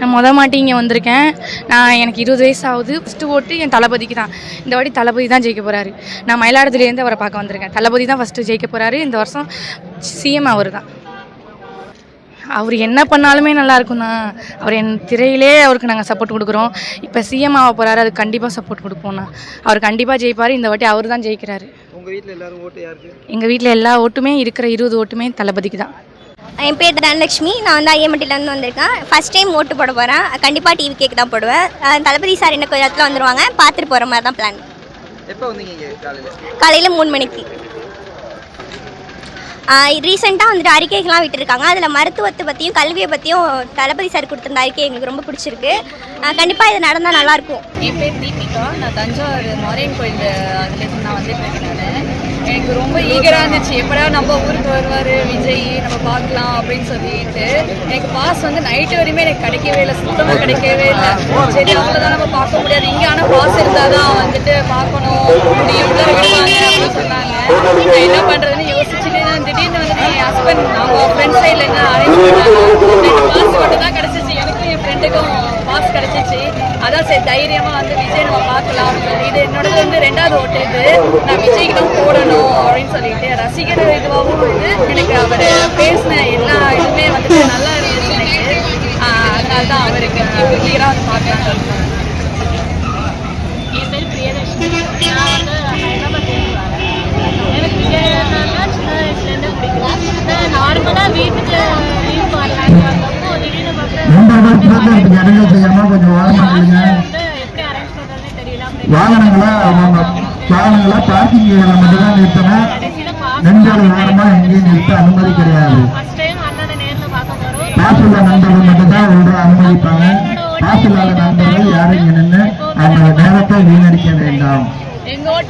நான் மாட்டி இங்கே வந்திருக்கேன். எனக்கு 20 வயசு ஆகுது. ஃபஸ்ட்டு ஓட்டு என் தளபதிக்கு தான். இந்த வாட்டி தளபதி தான் ஜெயிக்க போகிறாரு. நான் மயிலாடுதுறையிலேருந்து அவரை பார்க்க வந்திருக்கேன். தளபதி தான் ஃபஸ்ட்டு ஜெயிக்க போகிறாரு. இந்த வருஷம் சிஎம் அவர் தான். அவர் என்ன பண்ணாலுமே நல்லாயிருக்கும் தான். அவர் திரையிலே அவருக்கு நாங்கள் சப்போர்ட் கொடுக்குறோம். இப்போ சிஎம் ஆக போகிறாரு, அதுக்கு கண்டிப்பாக சப்போர்ட் கொடுப்போம்ண்ணா. அவர் கண்டிப்பாக ஜெயிப்பார். இந்த வாட்டி அவர் தான் ஜெயிக்கிறாரு. உங்கள் வீட்டில் எல்லாரும் ஓட்டு யாருக்கு? எங்கள் வீட்டில் எல்லா ஓட்டுமே இருக்கிற 20 ஓட்டுமே தளபதிக்கு தான். என் பேர் தனலட்சுமி. நான் வந்து ஐஎம்டிலேருந்து வந்திருக்கேன். ஃபஸ்ட் டைம் ஓட்டு போட போகிறேன். கண்டிப்பாக டிவி கேக்கு தான் போடுவேன். தளபதி சார் என்ன கொஞ்சம் இடத்துல வந்துடுவாங்க, பார்த்துட்டு போகிற மாதிரி தான் பிளான். எப்போ வந்தீங்க? காலையில் 3 மணிக்கு. ரீசெண்டாக வந்துட்டு அறிக்கைகள்லாம் விட்டுருக்காங்க. அதில் மருத்துவத்தை பற்றியும் கல்வியை பற்றியும் தளபதி சார் கொடுத்துருந்த அறிக்கை எங்களுக்கு ரொம்ப பிடிச்சிருக்கு. கண்டிப்பாக இது நடந்தால் நல்லாயிருக்கும். என் பேர் தீபிகா. நான் தஞ்சாவூர் மாரியன் கோயில் அதுலேருந்து நான் வந்துட்டுருக்கேன். எனக்கு ரொம்ப ஈகராக இருந்துச்சு, எப்படா நம்ம ஊருக்கு வருவார் விஜய், நம்ம பார்க்கலாம் அப்படின்னு சொல்லிட்டு. எனக்கு பாஸ் வந்து நைட்டு வரையுமே எனக்கு கிடைக்கவே இல்லை, சுத்தமாக கிடைக்கவே இல்லை. சரி அவ்வளோதான் நம்ம பார்க்க முடியாது, இங்கே ஆனால் பாஸ் இருந்தால் தான் வந்துட்டு பார்க்கணும் முடியும் விடுவாங்க அப்படின்னு சொன்னாங்க. நான் என்ன பண்ணுறதுன்னு யோசிச்சுட்டு தான் திடீர்னு வந்துட்டு என் ஹஸ்பண்ட் அவங்க ஃப்ரெண்ட் சைடில் என்ன அரேஞ்ச் பண்ணாங்க. பாஸ் மட்டும் தான் கிடச்சிச்சு, எனக்கும் என் ஃப்ரெண்டுக்கும் பாஸ் கிடச்சிச்சு. அதான் சரி தைரியமாக வந்து விஜய் நம்ம பார்க்கலாம் அப்படின்னு சொல்லி. இது என்னோடது வந்து 2வது ஓட்டு. இது நான் விஜய்க்கு தான் போடணும் அப்படின்னு சொல்லிட்டு ரசிகர் இதுவாகவும் வந்து எனக்கு அவர் பேசின எல்லா இதுவுமே வந்துட்டு நல்லா இருந்துச்சு எனக்கு. அதனால தான் அவருக்கு கிளியராக வந்து பார்க்கலாம். என் பேர் பிரியதர்ஷினி. நான் வந்து ஹைதராபாத்லேருந்து வரேன். எனக்கு விஜய் சின்ன வயசுலேருந்து பிடிக்கும். நார்மலாக வீட்டுக்கு லீவ் வரலான்னு வந்தப்போ திடீர்னு பார்த்து எப்படி அரேஞ்ச் பண்ணுறதுன்னு தெரியல. வாகனங்களா பார்க்கிங் மட்டும் தான் நிறுத்தணும். நண்பர்கள் ஓரமா எங்கேயும் நிறுத்த அனுமதி கிடையாது. ஃபர்ஸ்ட் டைம் அண்ணனை நேரில் பார்க்க போகிறோம். பாஸ் உள்ள நண்பர்கள் மட்டும் தான் உள்ள அனுமதிப்பாங்க. பாஸ் இல்லாத நண்பர்கள் யாரும் இங்க நின்று அந்த நேரத்தை வீணடிக்க வேண்டாம். எங்கள் ஓட்டு